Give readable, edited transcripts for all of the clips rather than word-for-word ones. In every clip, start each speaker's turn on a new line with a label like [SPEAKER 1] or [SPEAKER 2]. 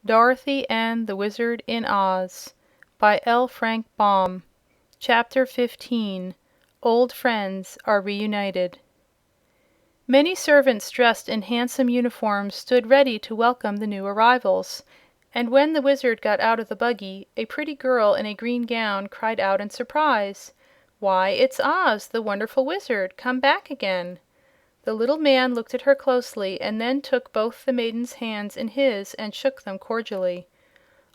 [SPEAKER 1] Dorothy and the Wizard in Oz by L. Frank Baum. Chapter 15. Old Friends Are Reunited. Many servants dressed in handsome uniforms stood ready to welcome the new arrivals, and when the Wizard got out of the buggy a pretty girl in a green gown cried out in surprise: "Why, it's Oz, the Wonderful Wizard, come back again!" The little man looked at her closely and then took both the maiden's hands in his and shook them cordially.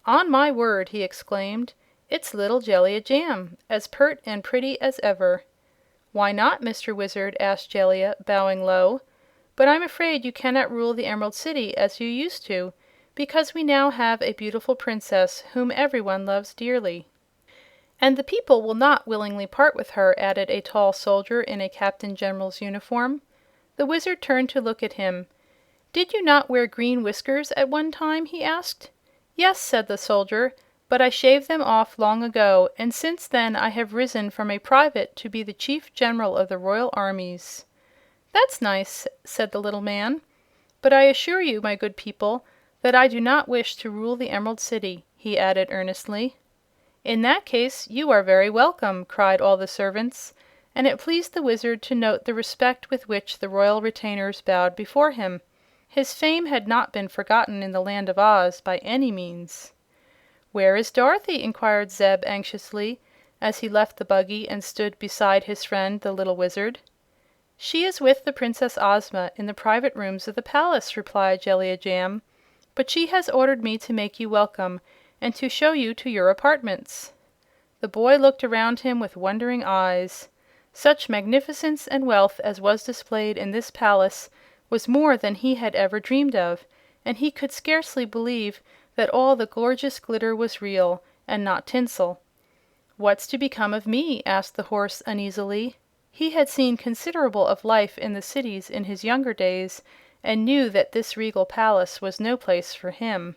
[SPEAKER 1] "On my word!" he exclaimed. "It's little Jellia Jamb, as pert and pretty as ever." "Why not, Mr. Wizard?" asked Jellia, bowing low. "But I'm afraid you cannot rule the Emerald City as you used to, because we now have a beautiful princess whom everyone loves dearly." "And the people will not willingly part with her," added a tall soldier in a Captain General's uniform. The Wizard turned to look at him. "Did you not wear green whiskers at one time?" he asked. "Yes," said the soldier, "but I shaved them off long ago, and since then I have risen from a private to be the Chief General of the Royal Armies." "That's nice," said the little man. "But I assure you, my good people, that I do not wish to rule the Emerald City," he added earnestly. "In that case you are very welcome!" cried all the servants, and it pleased the Wizard to note the respect with which the royal retainers bowed before him. His fame had not been forgotten in the Land of Oz, by any means. "Where is Dorothy?" inquired Zeb anxiously, as he left the buggy and stood beside his friend the little Wizard. "She is with the Princess Ozma in the private rooms of the palace," replied Jellia Jamb. "But she has ordered me to make you welcome, and to show you to your apartments." The boy looked around him with wondering eyes. Such magnificence and wealth as was displayed in this palace was more than he had ever dreamed of, and he could scarcely believe that all the gorgeous glitter was real, and not tinsel. "What's to become of me?" asked the horse, uneasily. He had seen considerable of life in the cities in his younger days, and knew that this regal palace was no place for him.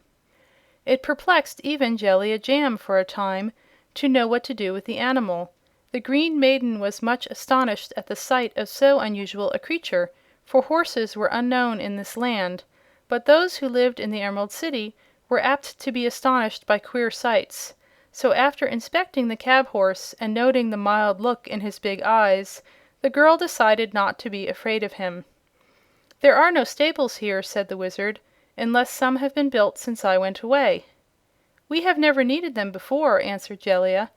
[SPEAKER 1] It perplexed even Jellia Jamb for a time to know what to do with the animal. The Green Maiden was much astonished at the sight of so unusual a creature, for horses were unknown in this land; but those who lived in the Emerald City were apt to be astonished by queer sights, so after inspecting the cab horse and noting the mild look in his big eyes, the girl decided not to be afraid of him. "There are no stables here," said the Wizard, "unless some have been built since I went away." "We have never needed them before," answered Jellia,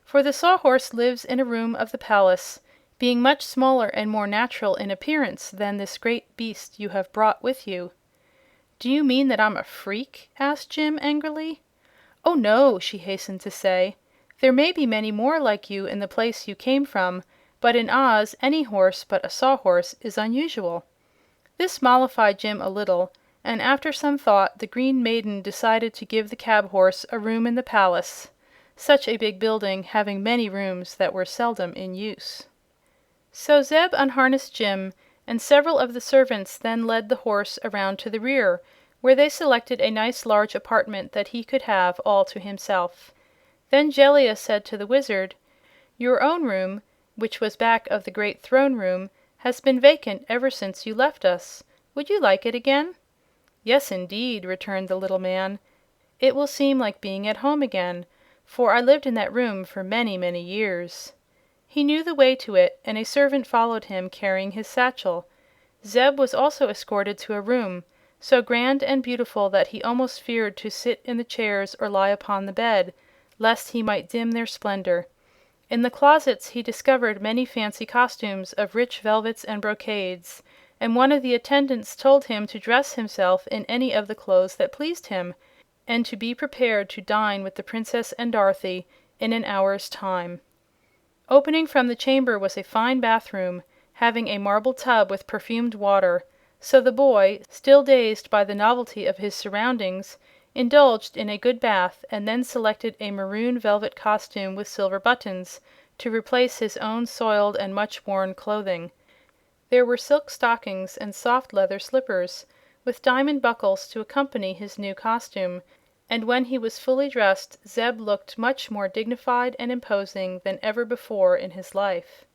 [SPEAKER 1] "for the Sawhorse lives in a room of the palace, being much smaller and more natural in appearance than this great beast you have brought with you." "Do you mean that I'm a freak?" asked Jim angrily. "Oh no," she hastened to say. "There may be many more like you in the place you came from, but in Oz any horse but a Sawhorse is unusual." This mollified Jim a little, and after some thought the Green Maiden decided to give the cab horse a room in the palace, such a big building having many rooms that were seldom in use. So Zeb unharnessed Jim, and several of the servants then led the horse around to the rear, where they selected a nice large apartment that he could have all to himself. Then Jellia said to the Wizard: "Your own room, which was back of the great throne room, has been vacant ever since you left us. Would you like it again?" "Yes, indeed," returned the little man. "It will seem like being at home again, for I lived in that room for many, many years." He knew the way to it, and a servant followed him, carrying his satchel. Zeb was also escorted to a room so grand and beautiful that he almost feared to sit in the chairs or lie upon the bed, lest he might dim their splendor. In the closets he discovered many fancy costumes of rich velvets and brocades, and one of the attendants told him to dress himself in any of the clothes that pleased him, and to be prepared to dine with the Princess and Dorothy in an hour's time. Opening from the chamber was a fine bathroom, having a marble tub with perfumed water, so the boy, still dazed by the novelty of his surroundings, indulged in a good bath and then selected a maroon velvet costume with silver buttons to replace his own soiled and much worn clothing. There were silk stockings and soft leather slippers, with diamond buckles to accompany his new costume, and when he was fully dressed Zeb looked much more dignified and imposing than ever before in his life.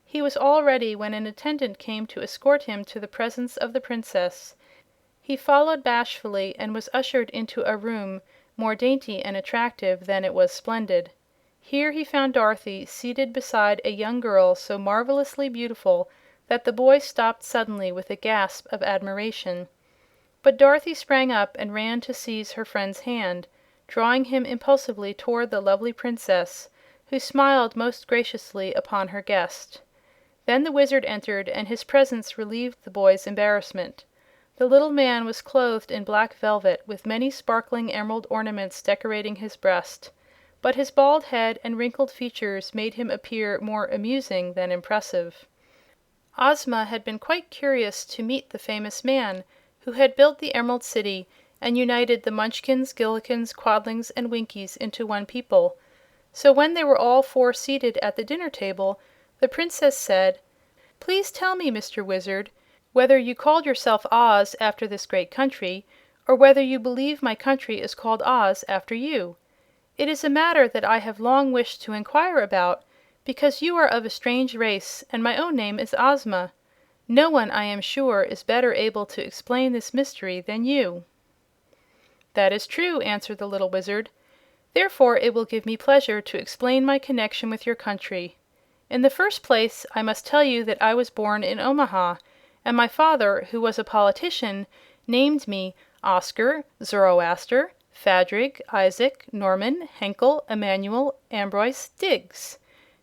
[SPEAKER 1] He was all ready when an attendant came to escort him to the presence of the Princess, He followed bashfully and was ushered into a room more dainty and attractive than it was splendid. Here he found Dorothy seated beside a young girl so marvelously beautiful that the boy stopped suddenly with a gasp of admiration. But Dorothy sprang up and ran to seize her friend's hand, drawing him impulsively toward the lovely Princess, who smiled most graciously upon her guest. Then the Wizard entered, and his presence relieved the boy's embarrassment. The little man was clothed in black velvet, with many sparkling emerald ornaments decorating his breast, but his bald head and wrinkled features made him appear more amusing than impressive. Ozma had been quite curious to meet the famous man who had built the Emerald City and united the Munchkins, Gillikins, Quadlings, and Winkies into one people. So when they were all four seated at the dinner table, the Princess said: "Please tell me, Mr. Wizard, whether you called yourself Oz after this great country, or whether you believe my country is called Oz after you. It is a matter that I have long wished to inquire about, because you are of a strange race and my own name is Ozma. No one, I am sure, is better able to explain this mystery than you." "That is true," answered the little Wizard. "Therefore it will give me pleasure to explain my connection with your country. In the first place, I must tell you that I was born in Omaha, and my father, who was a politician, named me Oscar, Zoroaster, Phadrig, Isaac, Norman, Henkel, Emmanuel, Ambroise, Diggs.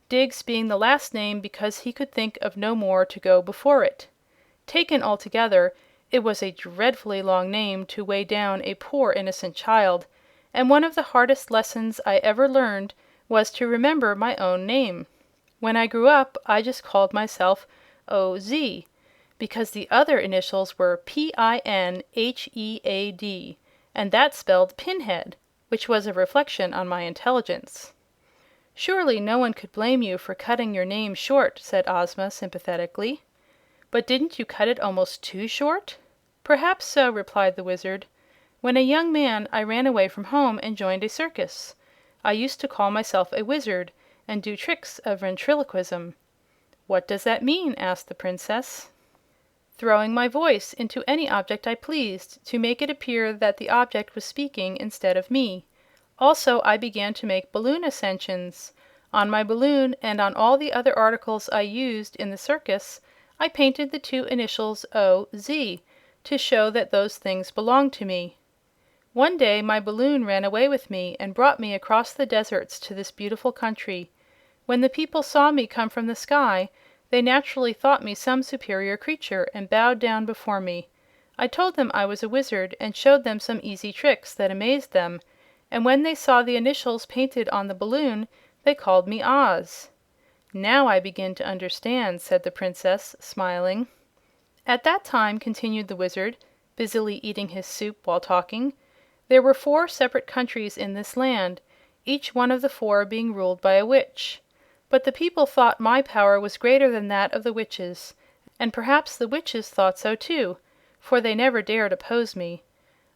[SPEAKER 1] Diggs being the last name because he could think of no more to go before it. Taken altogether, it was a dreadfully long name to weigh down a poor innocent child, and one of the hardest lessons I ever learned was to remember my own name. When I grew up, I just called myself O.Z., because the other initials were P-I-N-H-E-A-D, and that spelled Pinhead, which was a reflection on my intelligence." "Surely no one could blame you for cutting your name short," said Ozma sympathetically. "But didn't you cut it almost too short?" "Perhaps so," replied the Wizard. "When a young man I ran away from home and joined a circus. I used to call myself a wizard and do tricks of ventriloquism." "What does that mean?" asked the Princess. "Throwing my voice into any object I pleased, to make it appear that the object was speaking instead of me. Also, I began to make balloon ascensions. On my balloon and on all the other articles I used in the circus I painted the two initials O.Z. to show that those things belonged to me. One day my balloon ran away with me and brought me across the deserts to this beautiful country. When the people saw me come from the sky, they naturally thought me some superior creature and bowed down before me. I told them I was a wizard and showed them some easy tricks that amazed them, and when they saw the initials painted on the balloon they called me Oz." "Now I begin to understand," said the Princess, smiling. "At that time," continued the Wizard, busily eating his soup while talking, "there were 4 separate countries in this land, each one of the 4 being ruled by a witch. But the people thought my power was greater than that of the witches, and perhaps the witches thought so too, for they never dared oppose me.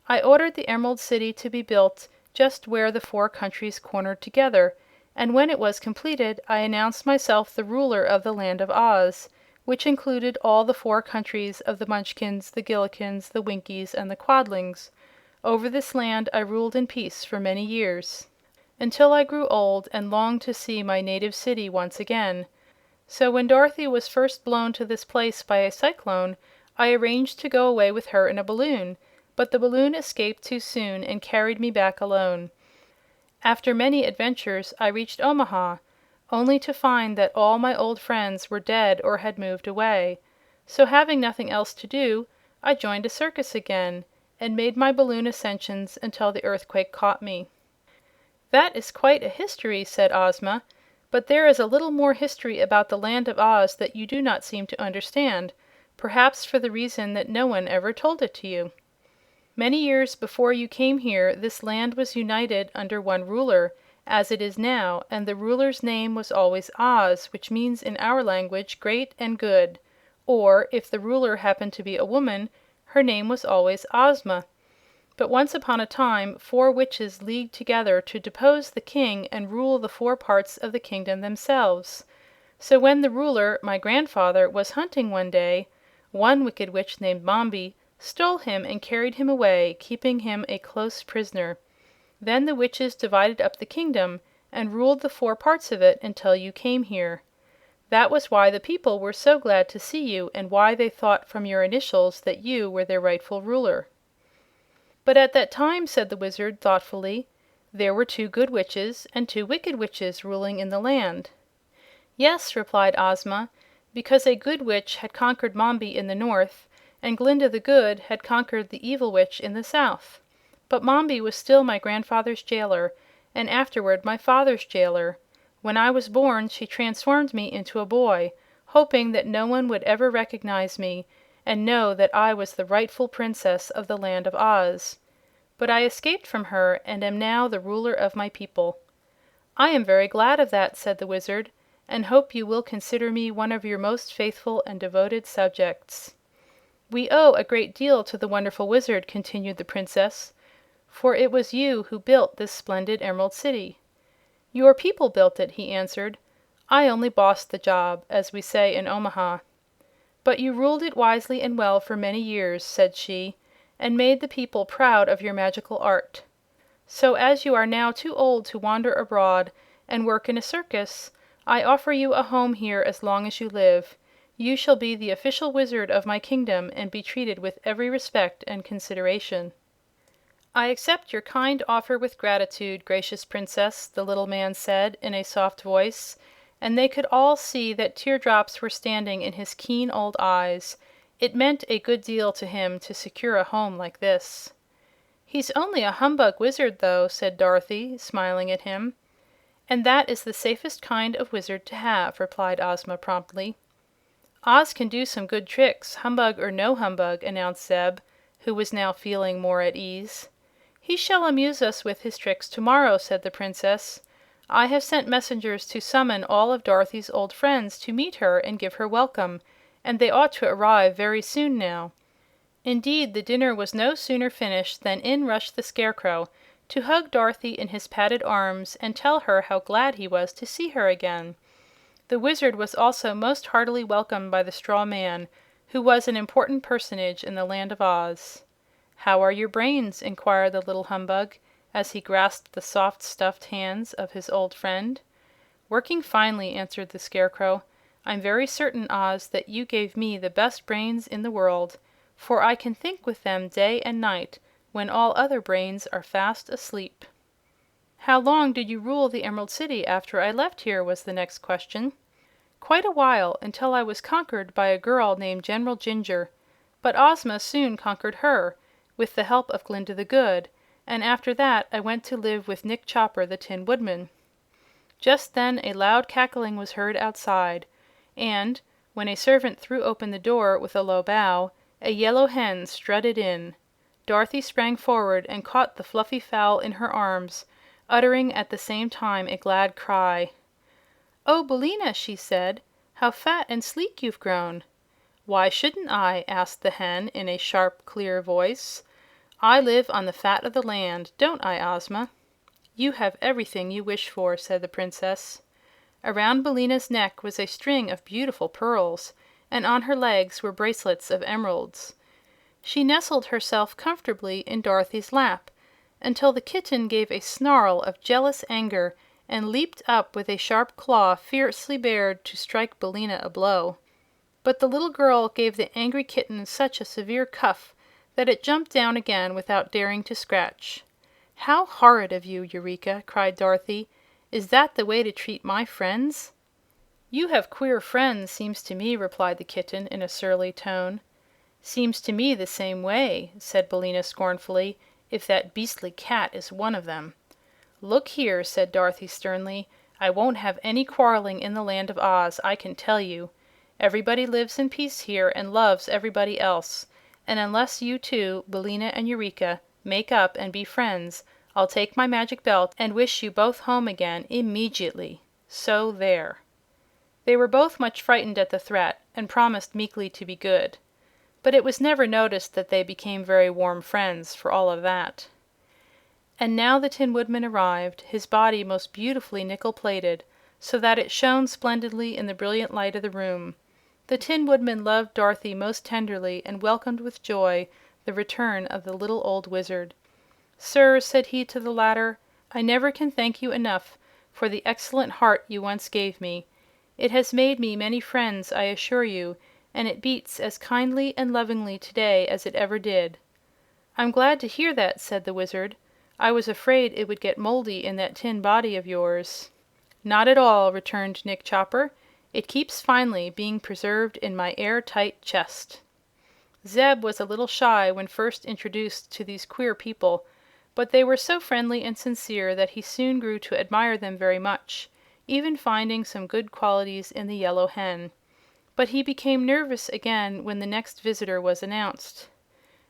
[SPEAKER 1] I ordered the Emerald City to be built just where the 4 countries cornered together, and when it was completed I announced myself the ruler of the Land of Oz, which included all the 4 countries of the Munchkins, the Gillikins, the Winkies, and the Quadlings. Over this land I ruled in peace for many years, until I grew old and longed to see my native city once again. So when Dorothy was first blown to this place by a cyclone, I arranged to go away with her in a balloon, but the balloon escaped too soon and carried me back alone. After many adventures I reached Omaha, only to find that all my old friends were dead or had moved away. So having nothing else to do, I joined a circus again and made my balloon ascensions until the earthquake caught me." "That is quite a history," said Ozma. "But there is a little more history about the Land of Oz that you do not seem to understand, perhaps for the reason that no one ever told it to you. Many years before you came here this land was united under one ruler, as it is now, and the ruler's name was always Oz, which means in our language great and good, or if the ruler happened to be a woman, her name was always Ozma. But once upon a time 4 witches leagued together to depose the king and rule the 4 parts of the kingdom themselves. So when the ruler, my grandfather, was hunting one day, one wicked witch named Mombi stole him and carried him away, keeping him a close prisoner. Then the witches divided up the kingdom and ruled the four parts of it until you came here. That was why the people were so glad to see you, and why they thought from your initials that you were their rightful ruler." "But at that time," said the Wizard, thoughtfully, "there were two good witches and two wicked witches ruling in the land." "Yes," replied Ozma, "because a good witch had conquered Mombi in the north, and Glinda the Good had conquered the evil witch in the south. But Mombi was still my grandfather's jailer, and afterward my father's jailer. When I was born she transformed me into a boy, hoping that no one would ever recognize me and know that I was the rightful Princess of the Land of Oz. But I escaped from her and am now the ruler of my people." "I am very glad of that," said the Wizard, "and hope you will consider me one of your most faithful and devoted subjects." "We owe a great deal to the wonderful Wizard," continued the Princess, "for it was you who built this splendid Emerald City." "Your people built it," he answered. "I only bossed the job, as we say in Omaha." "But you ruled it wisely and well for many years," said she, "and made the people proud of your magical art. So, as you are now too old to wander abroad and work in a circus, I offer you a home here as long as you live. You shall be the official Wizard of my kingdom and be treated with every respect and consideration." "I accept your kind offer with gratitude, gracious Princess," the little man said in a soft voice, and they could all see that teardrops were standing in his keen old eyes. It meant a good deal to him to secure a home like this. "He's only a humbug wizard, though," said Dorothy, smiling at him. "And that is the safest kind of wizard to have," replied Ozma promptly. "Oz can do some good tricks, humbug or no humbug," announced Zeb, who was now feeling more at ease. "He shall amuse us with his tricks tomorrow," said the Princess. "I have sent messengers to summon all of Dorothy's old friends to meet her and give her welcome, and they ought to arrive very soon now." Indeed, the dinner was no sooner finished than in rushed the Scarecrow to hug Dorothy in his padded arms and tell her how glad he was to see her again. The Wizard was also most heartily welcomed by the straw man, who was an important personage in the Land of Oz. "How are your brains?" inquired the little humbug, as he grasped the soft, stuffed hands of his old friend. "Working finely," answered the Scarecrow. "I'm very certain, Oz, that you gave me the best brains in the world, for I can think with them day and night when all other brains are fast asleep." "How long did you rule the Emerald City after I left here?" was the next question. "Quite a while, until I was conquered by a girl named General Ginger. But Ozma soon conquered her, with the help of Glinda the Good, and after that I went to live with Nick Chopper, the Tin Woodman." Just then a loud cackling was heard outside, and when a servant threw open the door with a low bow, a yellow hen strutted in. Dorothy sprang forward and caught the fluffy fowl in her arms, uttering at the same time a glad cry. "Oh, Billina," she said, "how fat and sleek you've grown!" "Why shouldn't I?" asked the hen in a sharp, clear voice. "I live on the fat of the land, don't I, Ozma?" "You have everything you wish for," said the Princess. Around Billina's neck was a string of beautiful pearls, and on her legs were bracelets of emeralds. She nestled herself comfortably in Dorothy's lap until the kitten gave a snarl of jealous anger and leaped up with a sharp claw fiercely bared to strike Billina a blow. But the little girl gave the angry kitten such a severe cuff that it jumped down again without daring to scratch. "How horrid of you, Eureka!" cried Dorothy. "Is that the way to treat my friends?" "You have queer friends, seems to me," replied the kitten in a surly tone. "Seems to me the same way," said Billina scornfully, "if that beastly cat is one of them." "Look here," said Dorothy sternly, "I won't have any quarreling in the Land of Oz, I can tell you. Everybody lives in peace here and loves everybody else, and unless you two, Billina and Eureka, make up and be friends, I'll take my magic belt and wish you both home again immediately. So there." They were both much frightened at the threat and promised meekly to be good. But it was never noticed that they became very warm friends for all of that. And now the Tin Woodman arrived, his body most beautifully nickel-plated, so that it shone splendidly in the brilliant light of the room. The Tin Woodman loved Dorothy most tenderly and welcomed with joy the return of the little old wizard. "Sir," said he to the latter, "I never can thank you enough for the excellent heart you once gave me. It has made me many friends, I assure you, and it beats as kindly and lovingly today as it ever did." "I'm glad to hear that," said the Wizard. "I was afraid it would get moldy in that tin body of yours." "Not at all," returned Nick Chopper. "It keeps finely, being preserved in my air tight chest." Zeb was a little shy when first introduced to these queer people, but they were so friendly and sincere that he soon grew to admire them very much, even finding some good qualities in the Yellow Hen. But he became nervous again when the next visitor was announced.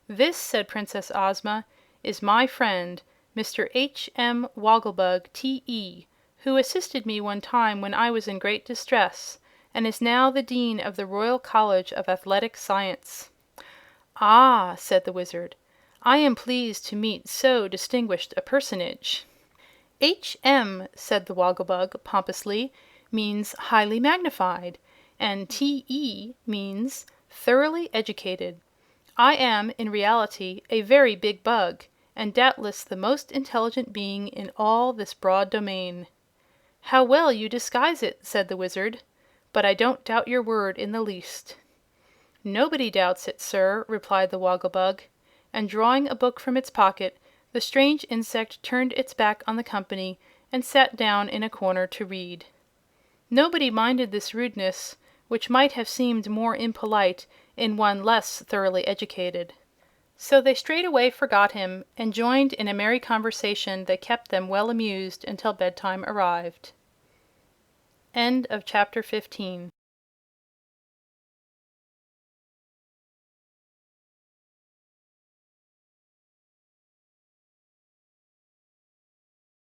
[SPEAKER 1] "This," said Princess Ozma, "is my friend, Mr. H.M. Wogglebug, T.E., who assisted me one time when I was in great distress, and is now the Dean of the Royal College of Athletic Science." "Ah," said the Wizard, "I am pleased to meet so distinguished a personage." "H.M.," said the Wogglebug pompously, "means highly magnified, and T.E. means thoroughly educated. I am, in reality, a very big bug, and doubtless the most intelligent being in all this broad domain." "How well you disguise it!" said the Wizard. "But I don't doubt your word in the least." "Nobody doubts it, sir," replied the Wogglebug, and drawing a book from its pocket, the strange insect turned its back on the company and sat down in a corner to read. Nobody minded this rudeness, which might have seemed more impolite in one less thoroughly educated. So they straightway forgot him and joined in a merry conversation that kept them well amused until bedtime arrived. End of chapter 15.